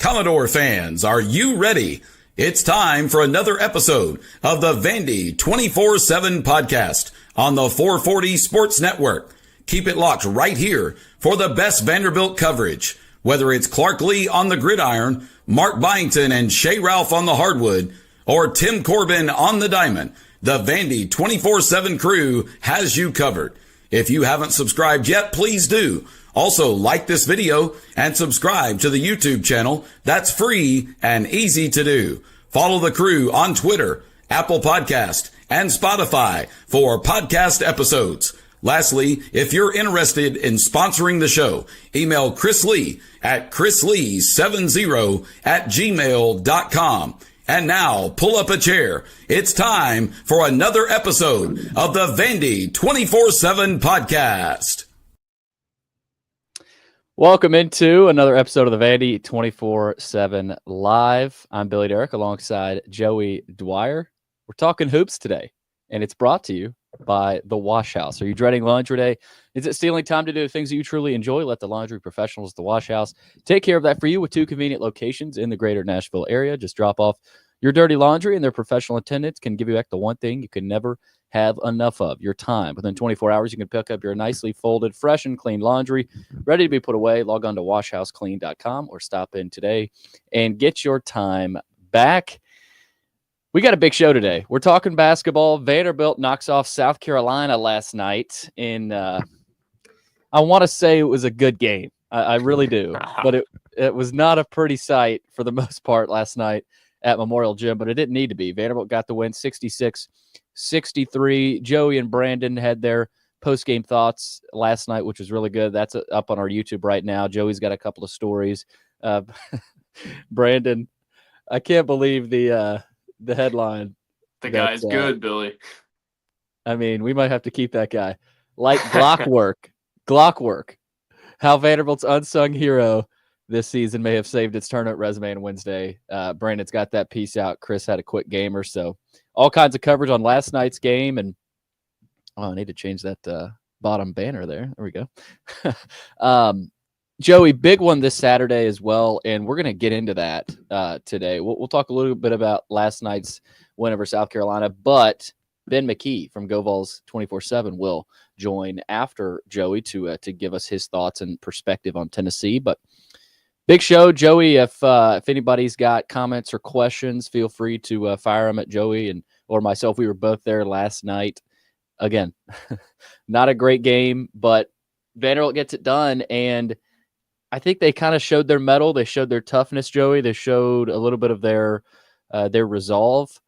Commodore fans, are you ready? It's time for another episode of the Vandy247 podcast on the 440 Sports Network. Keep it locked right here for the best Vanderbilt coverage. Whether it's Clark Lee on the gridiron, Mark Byington and Shea Ralph on the hardwood, or Tim Corbin on the diamond, the Vandy247 crew has you covered. If you haven't subscribed yet, please do. Also, like this video and subscribe to the YouTube channel. That's free and easy to do. Follow the crew on Twitter, Apple Podcast, and Spotify for podcast episodes. Lastly, if you're interested in sponsoring the show, email Chris Lee at chrislee70@gmail.com. And now, pull up a chair. It's time for another episode of the Vandy247 podcast. Welcome into another episode of the Vandy247 Live. I'm Billy Derrick alongside Joey Dwyer. We're talking hoops today, and it's brought to you by The Wash House. Are you dreading laundry day? Is it stealing time to do the things that you truly enjoy? Let the laundry professionals at The Wash House take care of that for you with 2 convenient locations in the greater Nashville area. Just drop off your dirty laundry, and their professional attendants can give you back the one thing you can never have enough of, your time. Within 24 hours, you can pick up your nicely folded, fresh and clean laundry, ready to be put away. Log on to washhouseclean.com or stop in today and get your time back. We got a big show today. We're talking basketball. Vanderbilt knocks off South Carolina last night in, I want to say it was a good game. I really do. But it was not a pretty sight for the most part last night at Memorial Gym, but it didn't need to be. Vanderbilt got the win 66-63. Joey and Brandon had their post-game thoughts last night, which was really good. That's up on our YouTube right now. Joey's got a couple of stories. Brandon, I can't believe the headline. The guy's good, Billy. I mean, we might have to keep that guy. Like Glockwork. How Vanderbilt's unsung hero this season may have saved its tournament resume on Wednesday. Brandon's got that piece out. Chris had a quick gamer. So all kinds of coverage on last night's game. And I need to change that bottom banner there. There we go. Joey, big one this Saturday as well. And we're going to get into that today. We'll talk a little bit about last night's win over South Carolina. But Ben McKee from GoVols 24/7 will join after Joey to give us his thoughts and perspective on Tennessee. But big show, Joey. If anybody's got comments or questions, feel free to fire them at Joey or myself. We were both there last night. Again, not a great game, but Vanderbilt gets it done, and I think they kind of showed their mettle. They showed their toughness, Joey. They showed a little bit of their resolve.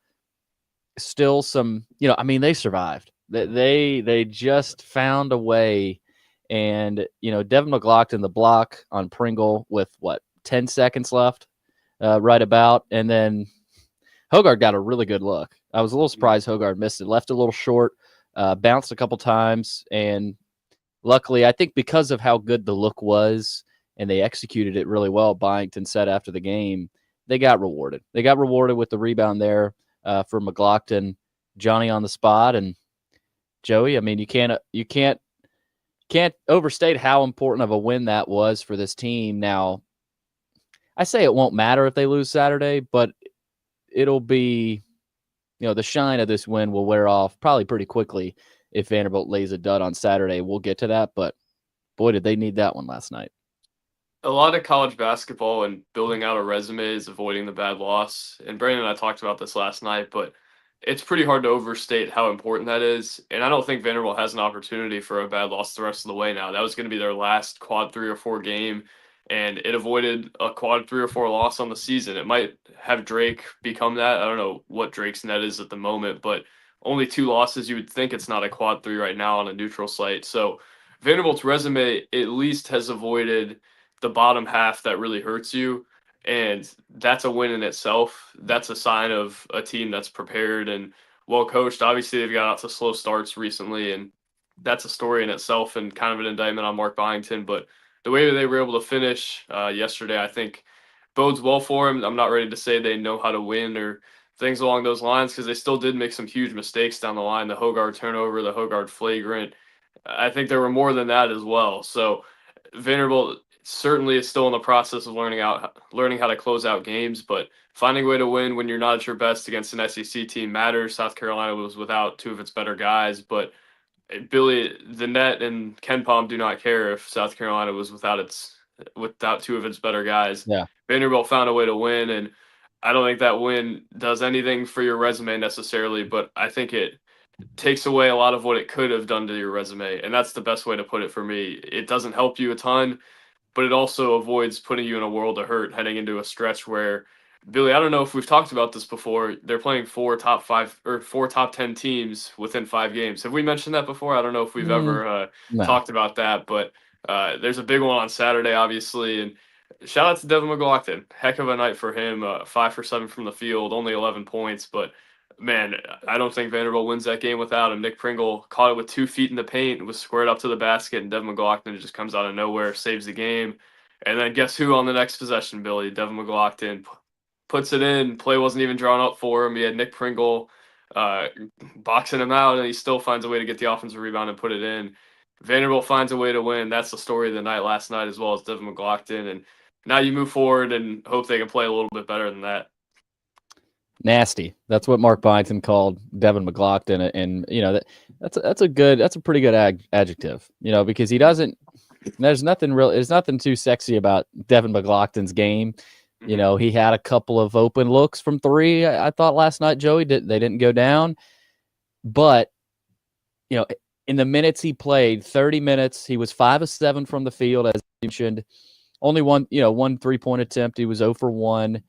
Still some, they survived. They just found a way. And, Devin McLaughlin, the block on Pringle with, 10 seconds left, right about. And then Hoggard got a really good look. I was a little surprised Hoggard missed it. Left a little short, bounced a couple times. And luckily, I think because of how good the look was and they executed it really well, Byington said after the game, they got rewarded. They got rewarded with the rebound there for McLaughlin, Johnny on the spot. And Joey, I mean, you can't overstate how important of a win that was for this team. Now, I say it won't matter if they lose Saturday, but it'll be, the shine of this win will wear off probably pretty quickly if Vanderbilt lays a dud on Saturday. We'll get to that, but boy, did they need that one last night. A lot of college basketball and building out a resume is avoiding the bad loss. And Brandon and I talked about this last night, but it's pretty hard to overstate how important that is. And I don't think Vanderbilt has an opportunity for a bad loss the rest of the way now. That was going to be their last quad 3 or 4 game, and it avoided a quad 3 or 4 loss on the season. It might have Drake become that. I don't know what Drake's net is at the moment, but only 2 losses. You would think it's not a quad 3 right now on a neutral site. So Vanderbilt's resume at least has avoided the bottom half that really hurts you. And that's a win in itself. That's a sign of a team that's prepared and well coached. Obviously, they've got out to slow starts recently, and that's a story in itself and kind of an indictment on Mark Byington. But the way that they were able to finish yesterday, I think, bodes well for him. I'm not ready to say they know how to win or things along those lines because they still did make some huge mistakes down the line. The Hoggard turnover, the Hoggard flagrant. I think there were more than that as well. So Vanderbilt certainly is still in the process of learning how to close out games, but finding a way to win when you're not at your best against an SEC team matters. South Carolina was without two of its better guys, but Billy, the net and Ken Palm do not care if South Carolina was without two of its better guys. Yeah. Vanderbilt found a way to win, and I don't think that win does anything for your resume necessarily, but I think it takes away a lot of what it could have done to your resume, and that's the best way to put it for me. It doesn't help you a ton, but it also avoids putting you in a world of hurt heading into a stretch where Billy, I don't know if we've talked about this before. They're playing four top 10 teams within 5 games. Have we mentioned that before? I don't know if we've ever No. talked about that, but there's a big one on Saturday, obviously. And shout out to Devin McLaughlin. Heck of a night for him. 5 for 7 from the field, only 11 points. But man, I don't think Vanderbilt wins that game without him. Nick Pringle caught it with 2 feet in the paint, was squared up to the basket, and Devin McLaughlin just comes out of nowhere, saves the game. And then guess who on the next possession, Billy? Devin McLaughlin puts it in. Play wasn't even drawn up for him. He had Nick Pringle boxing him out, and he still finds a way to get the offensive rebound and put it in. Vanderbilt finds a way to win. That's the story of the night last night, as well as Devin McLaughlin. And now you move forward and hope they can play a little bit better than that. Nasty. That's what Mark Byington called Devin McLaughlin, and that's a pretty good adjective. Because he doesn't. There's nothing too sexy about Devin McLaughlin's game. He had a couple of open looks from 3. I thought last night, Joey, they didn't go down, but in the minutes he played, 30 minutes, he was 5 of 7 from the field, as you mentioned. Only one 3-point attempt. He was 0 for 1.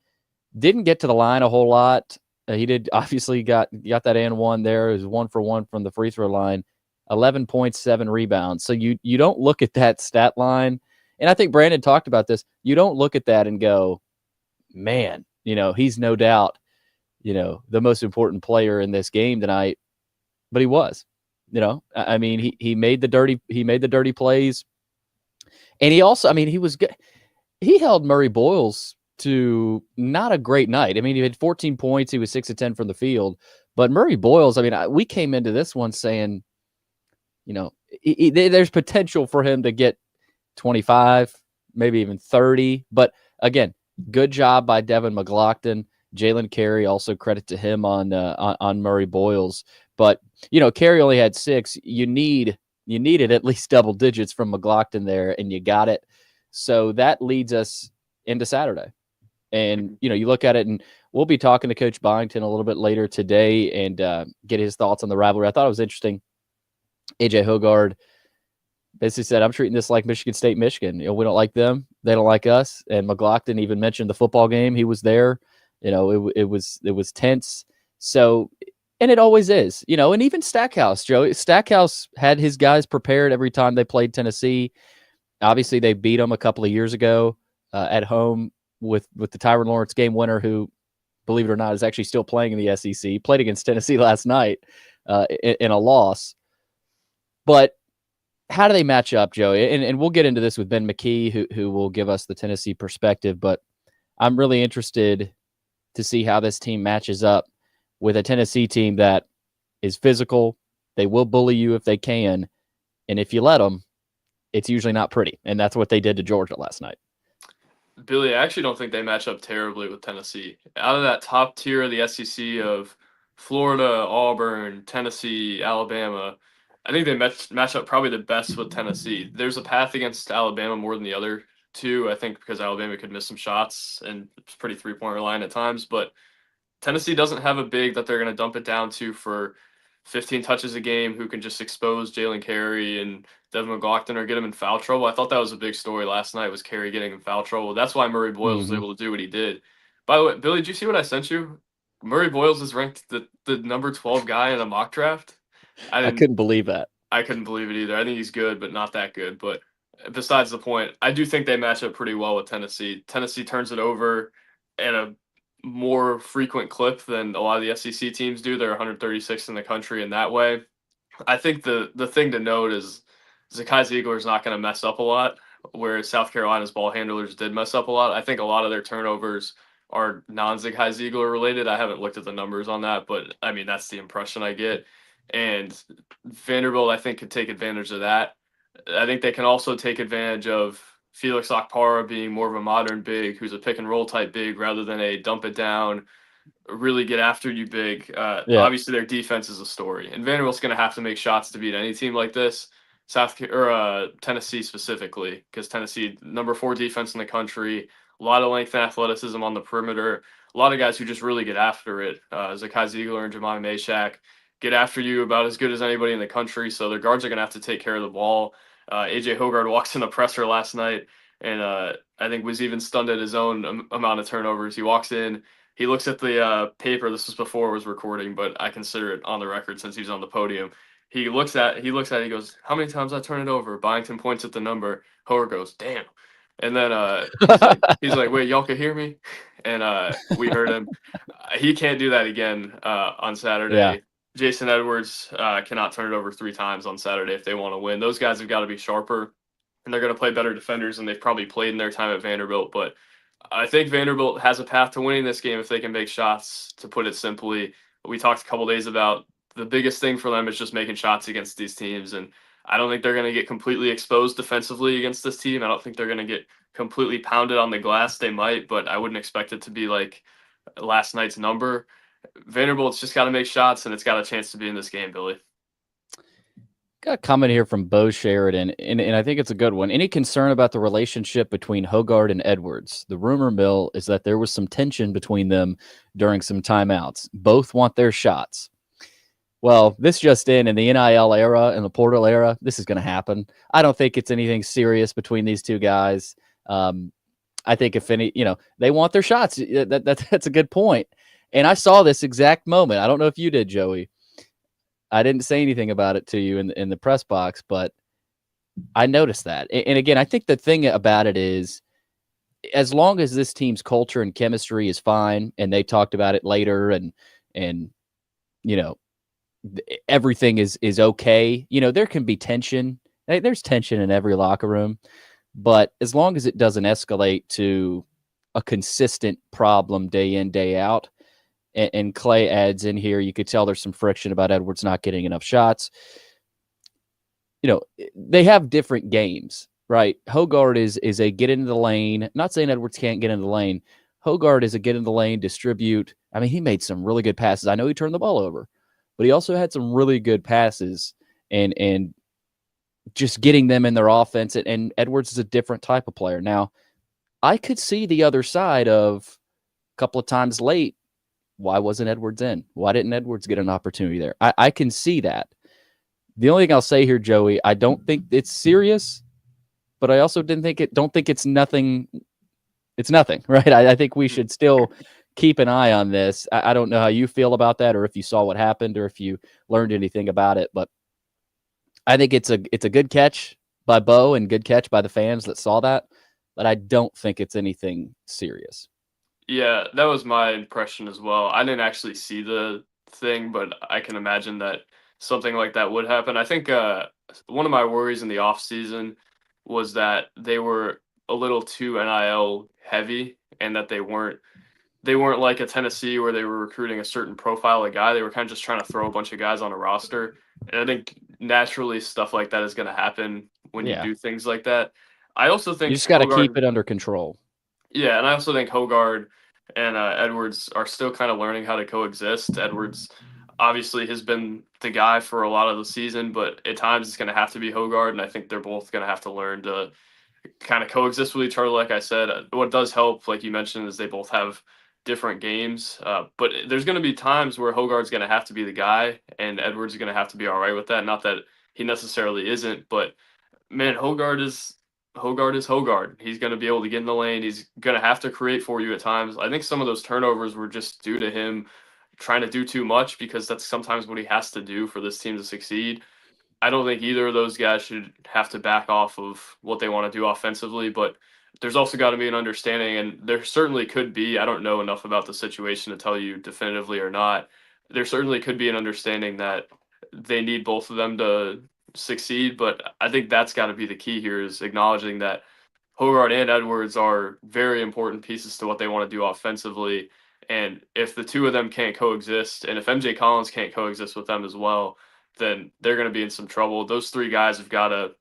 Didn't get to the line a whole lot. He did obviously got that and one there. It was 1 for 1 from the free throw line. 11.7 rebounds. So you don't look at that stat line, and I think Brandon talked about this. You don't look at that and go, man, he's no doubt, the most important player in this game tonight. But he was, I mean, he made the dirty plays, and he also, he was good. He held Murray Boyles to not a great night. I mean, he had 14 points. He was 6 of 10 from the field, but Murray Boyles, we came into this one saying, there's potential for him to get 25, maybe even 30. But again, good job by Devin McLaughlin. Jalen Carey, also credit to him on Murray Boyles. But Carey only had 6. You needed at least double digits from McLaughlin there, and you got it. So that leads us into Saturday. And you look at it, and we'll be talking to Coach Byington a little bit later today and get his thoughts on the rivalry. I thought it was interesting. AJ Hogard basically said, I'm treating this like Michigan State, Michigan. We don't like them. They don't like us. And McLaughlin even mentioned the football game. He was there. It was tense. So, and it always is, and even Stackhouse, Joe. Stackhouse had his guys prepared every time they played Tennessee. Obviously, they beat them a couple of years ago at home with the Tyron Lawrence game winner, who, believe it or not, is actually still playing in the SEC. Played against Tennessee last night in a loss. But how do they match up, Joey? And we'll get into this with Ben McKee, who will give us the Tennessee perspective. But I'm really interested to see how this team matches up with a Tennessee team that is physical. They will bully you if they can. And if you let them, it's usually not pretty. And that's what they did to Georgia last night. Billy, I actually don't think they match up terribly with Tennessee. Out of that top tier of the SEC of Florida, Auburn, Tennessee, Alabama, I think they match up probably the best with Tennessee. There's a path against Alabama more than the other two, I think, because Alabama could miss some shots and it's pretty 3-point reliant at times. But Tennessee doesn't have a big that they're going to dump it down to for 15 touches a game who can just expose Jalen Carey and Devin McLaughlin or get him in foul trouble. I thought that was a big story last night, was Carey getting in foul trouble. That's why Murray Boyles was able to do what he did. By the way, Billy, did you see what I sent you? Murray Boyles is ranked the number 12 guy in a mock draft. I couldn't believe that. I couldn't believe it either. I think he's good, but not that good. But besides the point, I do think they match up pretty well with Tennessee. Tennessee turns it over at a more frequent clip than a lot of the SEC teams do. They're 136th in the country in that way. I think the thing to note is Zakai Ziegler is not going to mess up a lot, whereas South Carolina's ball handlers did mess up a lot. I think a lot of their turnovers are non-Zakai Ziegler related. I haven't looked at the numbers on that, but I mean, that's the impression I get. And Vanderbilt, I think, could take advantage of that. I think they can also take advantage of Felix Okpara being more of a modern big who's a pick and roll type big rather than a dump it down, really get after you big. Yeah. Obviously, their defense is a story, and Vanderbilt's going to have to make shots to beat any team like this. Tennessee specifically, because Tennessee, number 4 defense in the country, a lot of length and athleticism on the perimeter, a lot of guys who just really get after it. Zakai Ziegler and Jemai Meshack get after you about as good as anybody in the country, so their guards are going to have to take care of the ball. AJ Hoggard walks in the presser last night, and I think was even stunned at his own amount of turnovers. He walks in, he looks at the paper. This was before it was recording, but I consider it on the record since he's on the podium. He looks at it, he goes, how many times I turn it over? Byington points at the number. Hoggard goes, damn. And then he's like, wait, y'all could hear me? And we heard him. He can't do that again on Saturday. Yeah. Jason Edwards cannot turn it over 3 times on Saturday if they want to win. Those guys have got to be sharper, and they're going to play better defenders than they've probably played in their time at Vanderbilt. But I think Vanderbilt has a path to winning this game if they can make shots, to put it simply. We talked a couple days about the biggest thing for them is just making shots against these teams, and I don't think they're going to get completely exposed defensively against this team. I don't think they're going to get completely pounded on the glass. They might, but I wouldn't expect it to be like last night's number. Vanderbilt's just got to make shots, and it's got a chance to be in this game, Billy. Got a comment here from Bo Sheridan, and I think it's a good one. Any concern about the relationship between Hoggard and Edwards? The rumor mill is that there was some tension between them during some timeouts. Both want their shots. Well, this just in the NIL era and the portal era, this is going to happen. I don't think it's anything serious between these two guys. I think if any, they want their shots. That's a good point. And I saw this exact moment. I don't know if you did, Joey. I didn't say anything about it to you in the press box, but I noticed that. And again, I think the thing about it is, as long as this team's culture and chemistry is fine, and they talked about it later, and everything is okay. There can be tension. There's tension in every locker room, but as long as it doesn't escalate to a consistent problem day in, day out. And Clay adds in here, you could tell there's some friction about Edwards not getting enough shots. They have different games, right? Hoggard is a get into the lane. Not saying Edwards can't get in the lane. Hoggard is a get in the lane, distribute. I mean, he made some really good passes. I know he turned the ball over, but he also had some really good passes and just getting them in their offense. And Edwards is a different type of player. Now, I could see the other side of a couple of times late. Why wasn't Edwards in? Why didn't Edwards get an opportunity there? I can see that. The only thing I'll say here, Joey, I don't think it's serious, but I also don't think it's nothing. It's nothing, right? I think we should still keep an eye on this. I don't know how you feel about that, or if you saw what happened, or if you learned anything about it, but I think it's a good catch by Bo and good catch by the fans that saw that, but I don't think it's anything serious. Yeah, that was my impression as well. I didn't actually see the thing, but I can imagine that something like that would happen. I think one of my worries in the offseason was that they were a little too NIL heavy, and that they weren't like a Tennessee where they were recruiting a certain profile of guy. They were kind of just trying to throw a bunch of guys on a roster. And I think naturally stuff like that is going to happen when you do things like that. I also think you just got to keep it under control. Yeah, and I also think Hoggard and Edwards are still kind of learning how to coexist. Edwards obviously has been the guy for a lot of the season, but at times it's going to have to be Hoggard, and I think they're both going to have to learn to kind of coexist with each other. Like I said, what does help, like you mentioned, is they both have different games, but there's going to be times where Hoggard's going to have to be the guy, and Edwards is going to have to be all right with that. Not that he necessarily isn't, but man, Hoggard is Hoggard. He's going to be able to get in the lane. He's going to have to create for you at times. I think some of those turnovers were just due to him trying to do too much, because that's sometimes what he has to do for this team to succeed. I don't think either of those guys should have to back off of what they want to do offensively, but there's also got to be an understanding, and there certainly could be. I don't know enough about the situation to tell you definitively or not. There certainly could be an understanding that they need both of them to succeed, but I think that's got to be the key here, is acknowledging that Hoggard and Edwards are very important pieces to what they want to do offensively. And if the two of them can't coexist, and if MJ Collins can't coexist with them as well, then they're going to be in some trouble. Those three guys have got to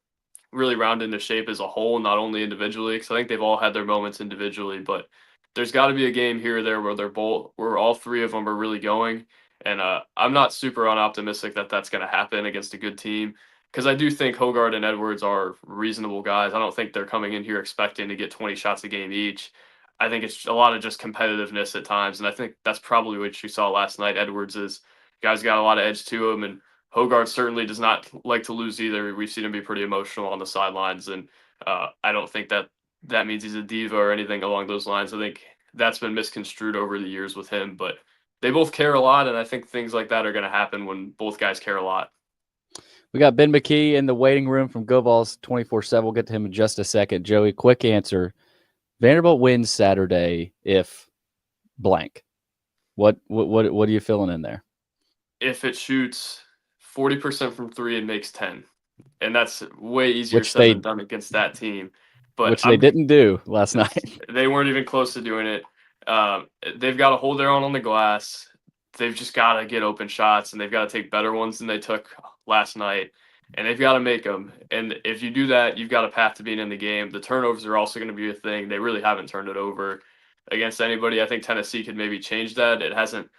really round into shape as a whole, not only individually, because I think they've all had their moments individually, but there's got to be a game here or there where all three of them are really going. And I'm not super unoptimistic that that's going to happen against a good team, because I do think Hogard and Edwards are reasonable guys. I don't think they're coming in here expecting to get 20 shots a game each. I think it's a lot of just competitiveness at times, and I think that's probably what you saw last night. Edwards is guys got a lot of edge to him, and Hogard certainly does not like to lose either. We've seen him be pretty emotional on the sidelines, and I don't think that means he's a diva or anything along those lines. I think that's been misconstrued over the years with him, but they both care a lot, and I think things like that are going to happen when both guys care a lot. We got Ben McKee in the waiting room from GoVols 24/7. We'll get to him in just a second. Joey, quick answer. Vanderbilt wins Saturday if blank. What are you feeling in there? If it shoots 40% from three and makes 10, and that's way easier said than done against that team. But which they didn't do last night. They weren't even close to doing it. They've got to hold their own on the glass. They've just got to get open shots, and they've got to take better ones than they took last night, and they've got to make them. And if you do that, you've got a path to being in the game. The turnovers are also going to be a thing. They really haven't turned it over against anybody. I think Tennessee could maybe change that. It hasn't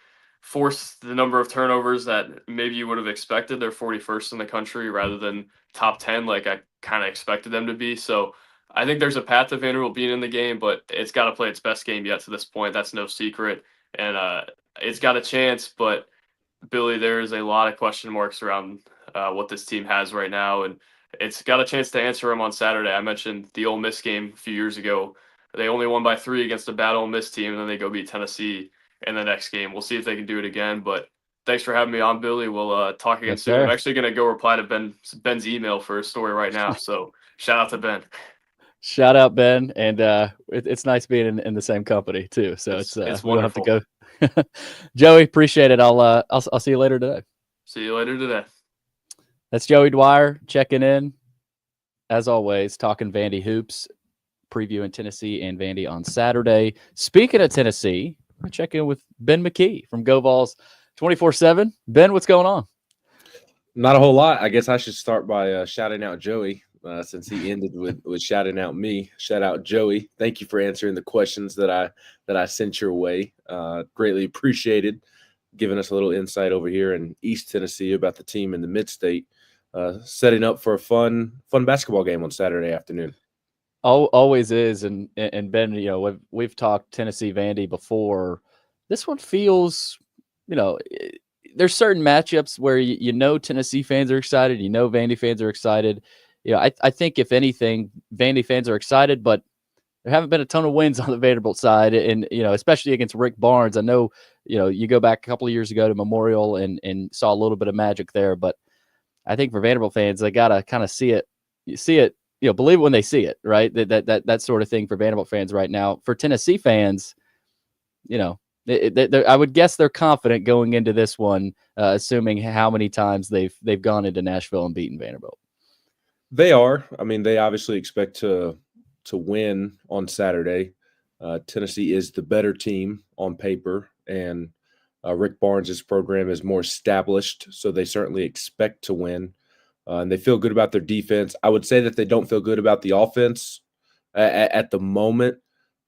forced the number of turnovers that maybe you would have expected. They're 41st in the country rather than top 10 like I kind of expected them to be. So I think there's a path to Vanderbilt being in the game, but it's got to play its best game yet to this point. That's no secret. And it's got a chance, but Billy, there is a lot of question marks around what this team has right now, and it's got a chance to answer them on Saturday. I mentioned the Ole Miss game a few years ago. They only won by 3 against a bad Ole Miss team, and then they go beat Tennessee in the next game. We'll see if they can do it again, but thanks for having me on, Billy. We'll talk again soon. Sir. I'm actually going to go reply to Ben's email for a story right now, so shout out to Ben. Shout out, Ben, and it's nice being in the same company too. So it's we'll have to go. Joey, appreciate it. I'll see you later today. See you later today. That's Joey Dwyer checking in, as always, talking Vandy hoops, previewing Tennessee and Vandy on Saturday. Speaking of Tennessee, we're checking in with Ben McKee from GoVols 24/7. Ben, what's going on? Not a whole lot. I guess I should start by shouting out Joey. Since he ended with shouting out me. Shout out Joey. Thank you for answering the questions that I sent your way. Greatly appreciated, giving us a little insight over here in East Tennessee about the team in the Mid-State, setting up for a fun basketball game on Saturday afternoon. Always is, and Ben, we've talked Tennessee Vandy before. This one feels, there's certain matchups where Tennessee fans are excited, Vandy fans are excited. I think if anything, Vandy fans are excited, but there haven't been a ton of wins on the Vanderbilt side, and especially against Rick Barnes. I know you go back a couple of years ago to Memorial and saw a little bit of magic there, but I think for Vanderbilt fans, they gotta kind of see it, believe it when they see it, right? That sort of thing for Vanderbilt fans right now. For Tennessee fans, I would guess they're confident going into this one, assuming how many times they've gone into Nashville and beaten Vanderbilt. They are. I mean, they obviously expect to win on Saturday. Tennessee is the better team on paper, and Rick Barnes' program is more established, so they certainly expect to win. And they feel good about their defense. I would say that they don't feel good about the offense at the moment.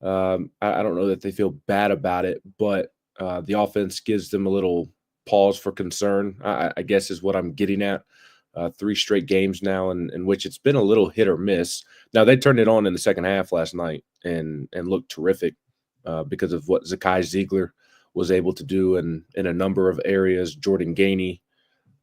I don't know that they feel bad about it, but the offense gives them a little pause for concern, I guess is what I'm getting at. 3 straight games now in which it's been a little hit or miss. Now, they turned it on in the second half last night and looked terrific because of what Zakai Ziegler was able to do in a number of areas, Jordan Gainey.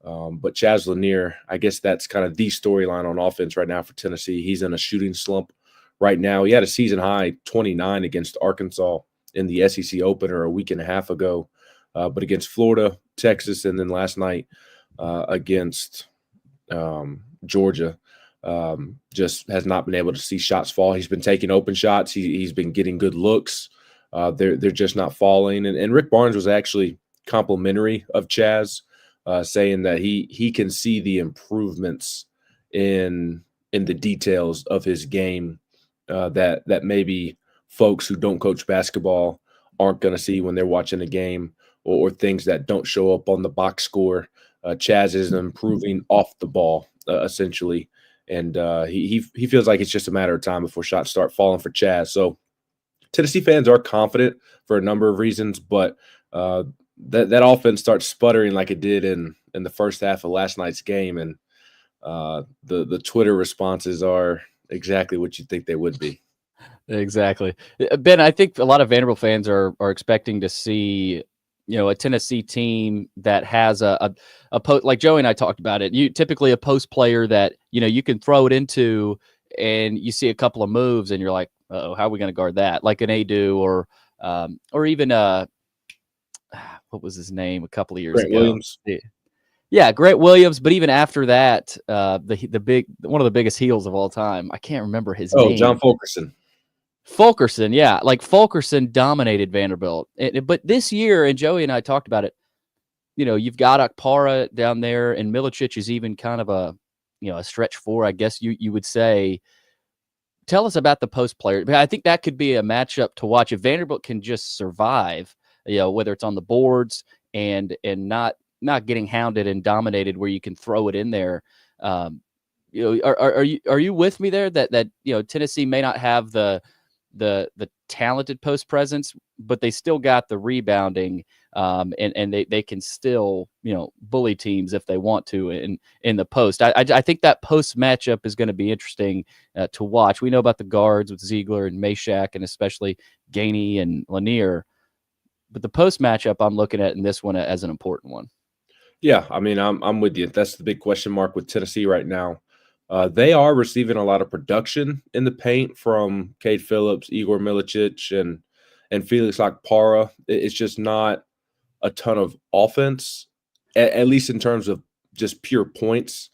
But Chaz Lanier, I guess that's kind of the storyline on offense right now for Tennessee. He's in a shooting slump right now. He had a season-high 29 against Arkansas in the SEC opener a week and a half ago. But against Florida, Texas, and then last night against Georgia, just has not been able to see shots fall. He's been taking open shots. He's been getting good looks. They're just not falling. And Rick Barnes was actually complimentary of Chaz, saying that he can see the improvements in the details of his game that maybe folks who don't coach basketball aren't going to see when they're watching a game, or things that don't show up on the box score. Chaz is improving off the ball, essentially, and he feels like it's just a matter of time before shots start falling for Chaz. So Tennessee fans are confident for a number of reasons, but that offense starts sputtering like it did in the first half of last night's game, and the Twitter responses are exactly what you think they would be. Exactly. Ben, I think a lot of Vanderbilt fans are expecting to see, a Tennessee team that has a post, like Joey and I talked about it. You typically a post player that, you can throw it into and you see a couple of moves and you're like, oh, how are we going to guard that? Like an Adu or even what was his name a couple of years Grant ago? Williams. Yeah, Grant Williams. But even after that, the one of the biggest heels of all time, I can't remember his name. John Fulkerson. Fulkerson, yeah. Like Fulkerson dominated Vanderbilt. But this year, and Joey and I talked about it, you've got Akpara down there, and Milicic is even kind of a stretch four, I guess you would say. Tell us about the post player. I think that could be a matchup to watch. If Vanderbilt can just survive, whether it's on the boards and not getting hounded and dominated where you can throw it in there. Are you with me there that Tennessee may not have the talented post presence, but they still got the rebounding, and they can still bully teams if they want to in the post. I think that post matchup is going to be interesting to watch. We know about the guards with Ziegler and Meshack, and especially Gainey and Lanier, but the post matchup I'm looking at in this one as an important one. Yeah, I mean, I'm with you. That's the big question mark with Tennessee right now. They are receiving a lot of production in the paint from Cade Phillips, Igor Milicic, and Felix Akpara. It's just not a ton of offense, at least in terms of just pure points,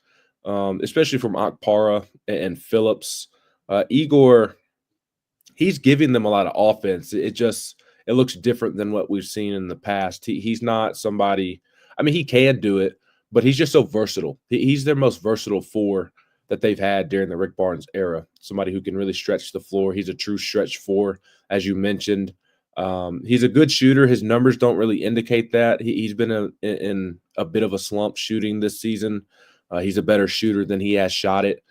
especially from Akpara and Phillips. Igor, he's giving them a lot of offense. It looks different than what we've seen in the past. He's not somebody. I mean, he can do it, but he's just so versatile. He's their most versatile four that they've had during the Rick Barnes era. Somebody who can really stretch the floor. He's a true stretch four, as you mentioned. He's a good shooter. His numbers don't really indicate that. He's been in a bit of a slump shooting this season. He's a better shooter than he has shot it.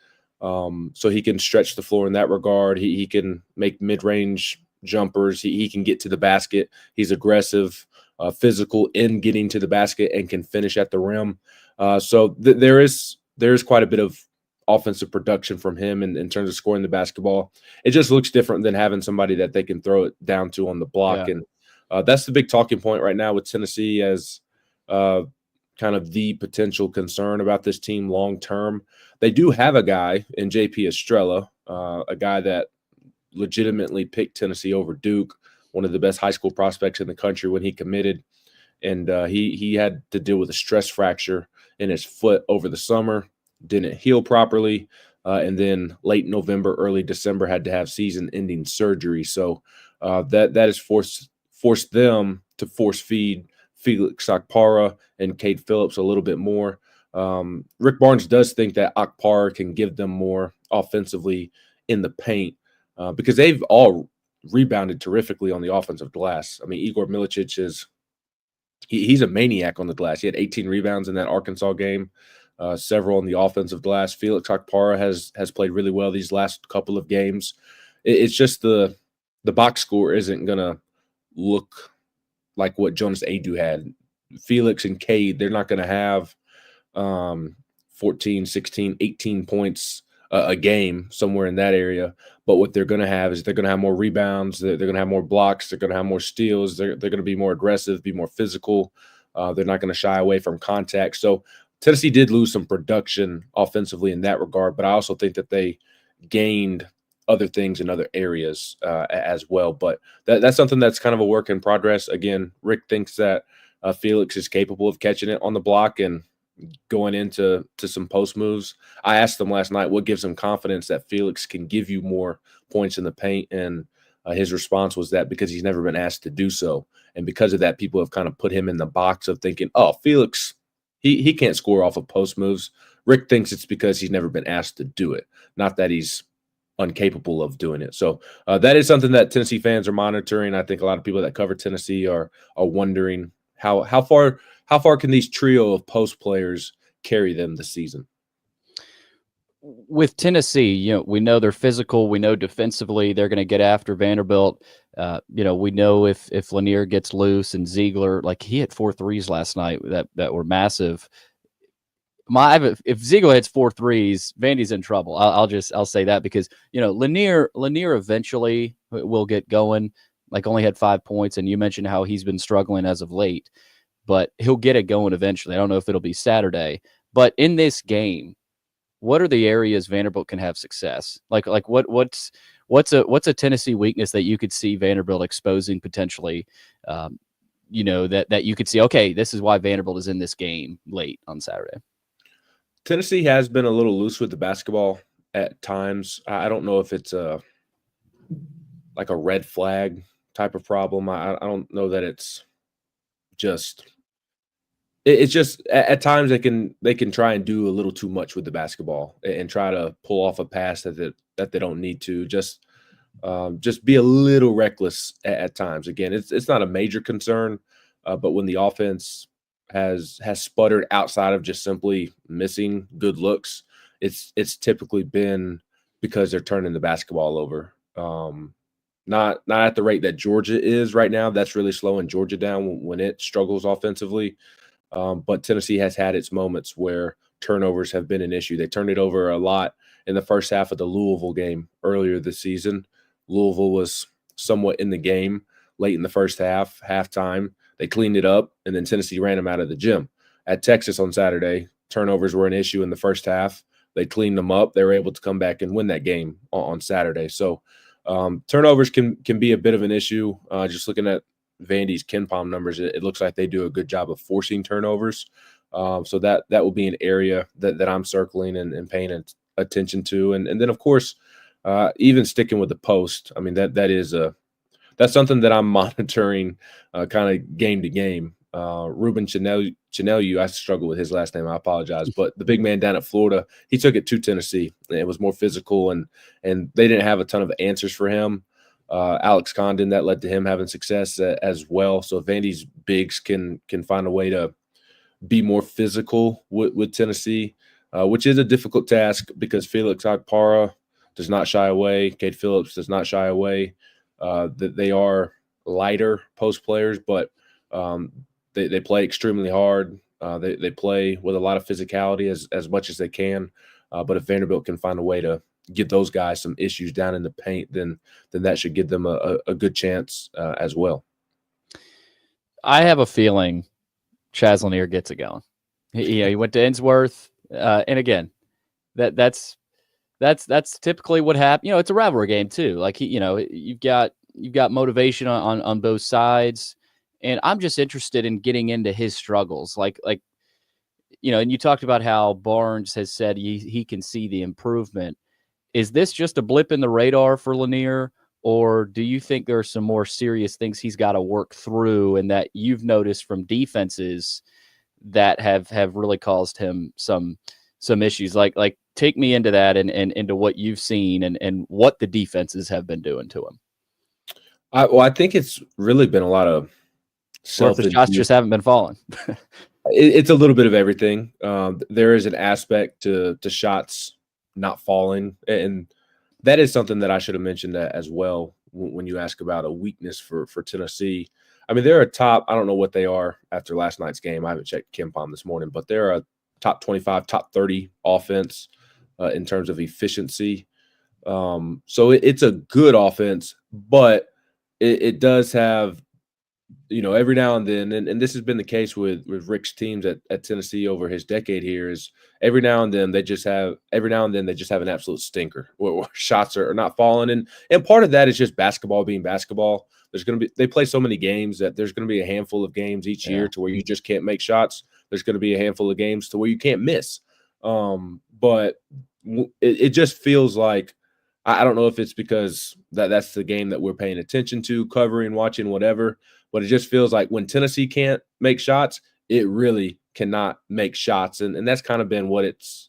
So he can stretch the floor in that regard. He can make mid-range jumpers. He can get to the basket. He's aggressive, physical in getting to the basket, and can finish at the rim. So there is quite a bit of offensive production from him in terms of scoring the basketball. It just looks different than having somebody that they can throw it down to on the block. Yeah. And that's the big talking point right now with Tennessee as kind of the potential concern about this team long term. They do have a guy in JP Estrella, a guy that legitimately picked Tennessee over Duke, one of the best high school prospects in the country when he committed. And he had to deal with a stress fracture in his foot over the summer, didn't heal properly, and then late November, early December had to have season-ending surgery. So that has forced them to force feed Felix Akpara and Cade Phillips a little bit more. Rick Barnes does think that Akpara can give them more offensively in the paint because they've all rebounded terrifically on the offensive glass. I mean, Igor Milicic he's a maniac on the glass. He had 18 rebounds in that Arkansas game, several on the offensive glass. Felix Akpara has played really well these last couple of games. It's just the box score isn't going to look like what Jonas Adu had. Felix and Cade, they're not going to have 14, 16, 18 points a game, somewhere in that area. But what they're going to have is they're going to have more rebounds. They're going to have more blocks. They're going to have more steals. They're going to be more aggressive, be more physical. They're not going to shy away from contact. So Tennessee did lose some production offensively in that regard, but I also think that they gained other things in other areas as well. But that's something that's kind of a work in progress. Again, Rick thinks that Felix is capable of catching it on the block and going into some post moves. I asked them last night what gives him confidence that Felix can give you more points in the paint, and his response was that because he's never been asked to do so. And because of that, people have kind of put him in the box of thinking, oh, Felix, he can't score off of post moves. Rick thinks it's because he's never been asked to do it, not that he's incapable of doing it. So that is something that Tennessee fans are monitoring. I think a lot of people that cover Tennessee are wondering how far can these trio of post players carry them this season? with Tennessee, we know they're physical. We know defensively they're going to get after Vanderbilt. We know if Lanier gets loose and Ziegler, like he hit 4 threes last night that were massive. If Ziegler hits 4 threes, Vandy's in trouble. I'll say that because Lanier eventually will get going. Like only had 5 points, and you mentioned how he's been struggling as of late, but he'll get it going eventually. I don't know if it'll be Saturday, but in this game, what are the areas Vanderbilt can have success? Like what's a Tennessee weakness that you could see Vanderbilt exposing potentially? That you could see. Okay, this is why Vanderbilt is in this game late on Saturday. Tennessee has been a little loose with the basketball at times. I don't know if it's like a red flag type of problem. I don't know that it's just – it's just at times they can try and do a little too much with the basketball and try to pull off a pass that they don't need to. Just be a little reckless at times. Again, it's not a major concern, but when the offense – has sputtered outside of just simply missing good looks, it's typically been because they're turning the basketball over. Not at the rate that Georgia is right now. That's really slowing Georgia down when it struggles offensively. But Tennessee has had its moments where turnovers have been an issue. They turned it over a lot in the first half of the Louisville game earlier this season. Louisville was somewhat in the game late in the first half, halftime. They cleaned it up, and then Tennessee ran them out of the gym. At Texas on Saturday, turnovers were an issue in the first half. They cleaned them up. They were able to come back and win that game on Saturday. So turnovers can be a bit of an issue. Just looking at Vandy's KenPom numbers, it looks like they do a good job of forcing turnovers. So that will be an area that I'm circling and paying attention to. And then, of course, even sticking with the post, I mean, that's something that I'm monitoring kind of game to game. Ruben Chinelu, I struggle with his last name. I apologize. But the big man down at Florida, he took it to Tennessee. It was more physical, and they didn't have a ton of answers for him. Alex Condon, that led to him having success as well. So Vandy's bigs can find a way to be more physical with Tennessee, which is a difficult task because Felix Agpara does not shy away. Cade Phillips does not shy away. That they are lighter post players, but they play extremely hard. They play with a lot of physicality as much as they can. But if Vanderbilt can find a way to give those guys some issues down in the paint, then that should give them a good chance as well. I have a feeling Chaz Lanier gets it going. He went to Innsworth, and again, that's typically what happens. It's a rivalry game too. Like you've got motivation on both sides, and I'm just interested in getting into his struggles. And you talked about how Barnes has said he can see the improvement. Is this just a blip in the radar for Lanier, or do you think there are some more serious things he's got to work through, and that you've noticed from defenses that have really caused him some issues? Like take me into that and into what you've seen and what the defenses have been doing to him. I think it's really been a lot of self. The shots just haven't been falling. It's a little bit of everything. There is an aspect to shots not falling, and that is something that I should have mentioned as well when you ask about a weakness for Tennessee. I mean, they're a top. I don't know what they are after last night's game. I haven't checked KenPom this morning, but they're a top 25, top 30 offense in terms of efficiency. So it's a good offense, but it does have, every now and then, and this has been the case with Rick's teams at Tennessee over his decade here, is every now and then they just have an absolute stinker where shots are not falling. And part of that is just basketball being basketball. They play so many games that there's going to be a handful of games each year to where you just can't make shots. There's going to be a handful of games to where you can't miss. But it just feels like, I don't know if it's because that's the game that we're paying attention to, covering, watching, whatever, but it just feels like when Tennessee can't make shots, it really cannot make shots. And that's kind of been what's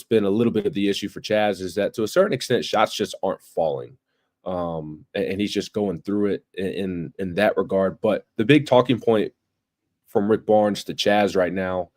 been a little bit of the issue for Chaz, is that to a certain extent, shots just aren't falling. And he's just going through it in that regard. But the big talking point from Rick Barnes to Chaz right now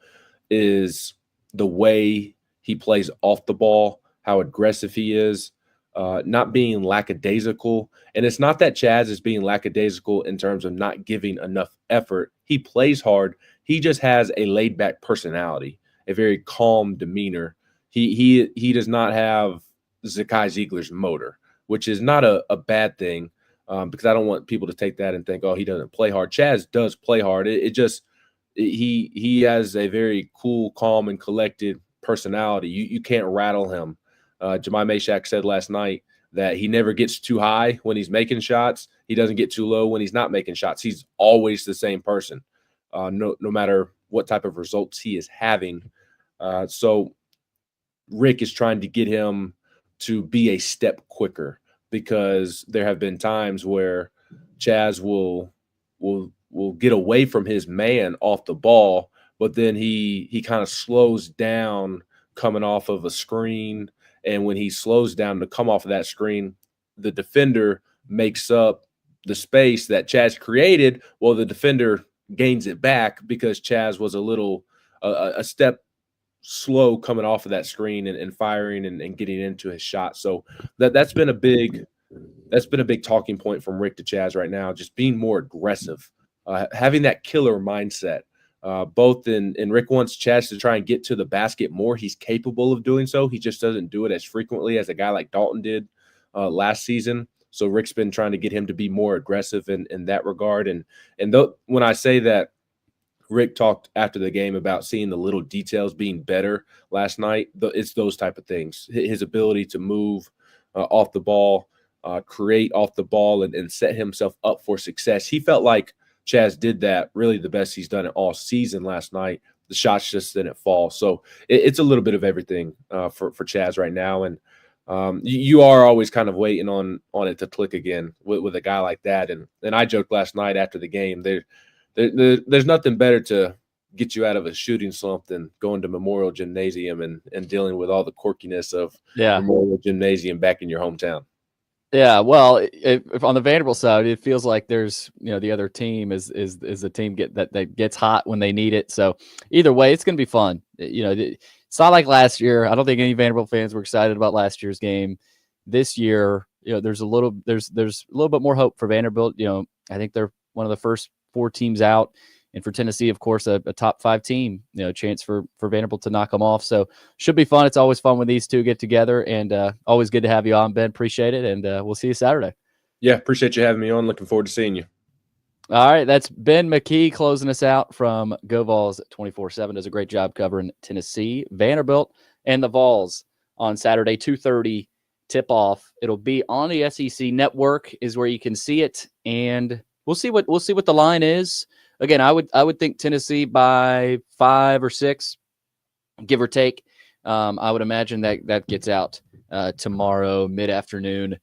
is the way he plays off the ball how aggressive he is, not being lackadaisical. And it's not that Chaz is being lackadaisical in terms of not giving enough effort. He plays hard. He just has a laid-back personality, a very calm demeanor. He does not have Zakai Ziegler's motor, which is not a bad thing, because I don't want people to take that and think, oh, he doesn't play hard. Chaz does play hard. He has a very cool, calm, and collected personality. You can't rattle him. Jemai Mashak said last night that he never gets too high when he's making shots. He doesn't get too low when he's not making shots. He's always the same person, no matter what type of results he is having. So Rick is trying to get him to be a step quicker, because there have been times where Chaz will get away from his man off the ball, but then he kind of slows down coming off of a screen. And when he slows down to come off of that screen, the defender makes up the space that Chaz created. Well, the defender gains it back because Chaz was a step slow coming off of that screen and firing and getting into his shot. So that's been a big talking point from Rick to Chaz right now, just being more aggressive, having that killer mindset. Both in Rick wants Chaz to try and get to the basket more. He's capable of doing so. He just doesn't do it as frequently as a guy like Dalton did last season. So Rick's been trying to get him to be more aggressive in that regard. And when I say that Rick talked after the game about seeing the little details being better last night, it's those type of things. His ability to move off the ball, create off the ball, and set himself up for success. He felt like Chaz did that really the best he's done it all season last night. The shots just didn't fall. So it's a little bit of everything for Chaz right now. And you are always kind of waiting on it to click again with a guy like that. And I joked last night after the game, there's nothing better to get you out of a shooting slump than going to Memorial Gymnasium and dealing with all the quirkiness of Memorial Gymnasium back in your hometown. Yeah, well, if on the Vanderbilt side, it feels like there's, the other team is the team that gets hot when they need it. So either way, it's going to be fun. It's not like last year. I don't think any Vanderbilt fans were excited about last year's game. This year, there's a little bit more hope for Vanderbilt. I think they're one of the first 4 teams out. And for Tennessee, of course, a top 5 team, chance for Vanderbilt to knock them off. So should be fun. It's always fun when these two get together, and always good to have you on, Ben. Appreciate it. And we'll see you Saturday. Yeah, appreciate you having me on. Looking forward to seeing you. All right. That's Ben McKee closing us out from Go Vols 24/7. Does a great job covering Tennessee, Vanderbilt, and the Vols on Saturday, 2:30 tip off. It'll be on the SEC network is where you can see it. And we'll see what the line is. Again, I would think Tennessee by 5 or 6, give or take. I would imagine that gets out tomorrow, mid-afternoon,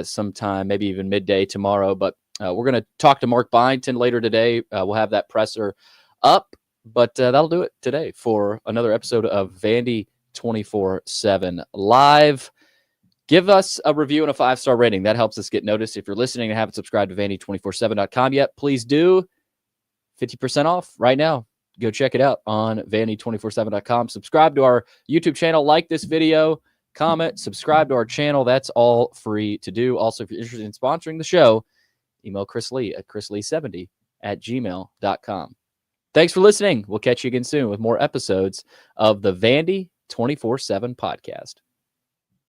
sometime, maybe even midday tomorrow. But we're going to talk to Mark Byington later today. We'll have that presser up. But that'll do it today for another episode of Vandy 24/7 Live. Give us a review and a 5-star rating. That helps us get noticed. If you're listening and haven't subscribed to Vandy247.com yet, please do. 50% off right now. Go check it out on Vandy247.com. Subscribe to our YouTube channel. Like this video. Comment. Subscribe to our channel. That's all free to do. Also, if you're interested in sponsoring the show, email Chris Lee at chrislee70@gmail.com. Thanks for listening. We'll catch you again soon with more episodes of the Vandy 24/7 podcast.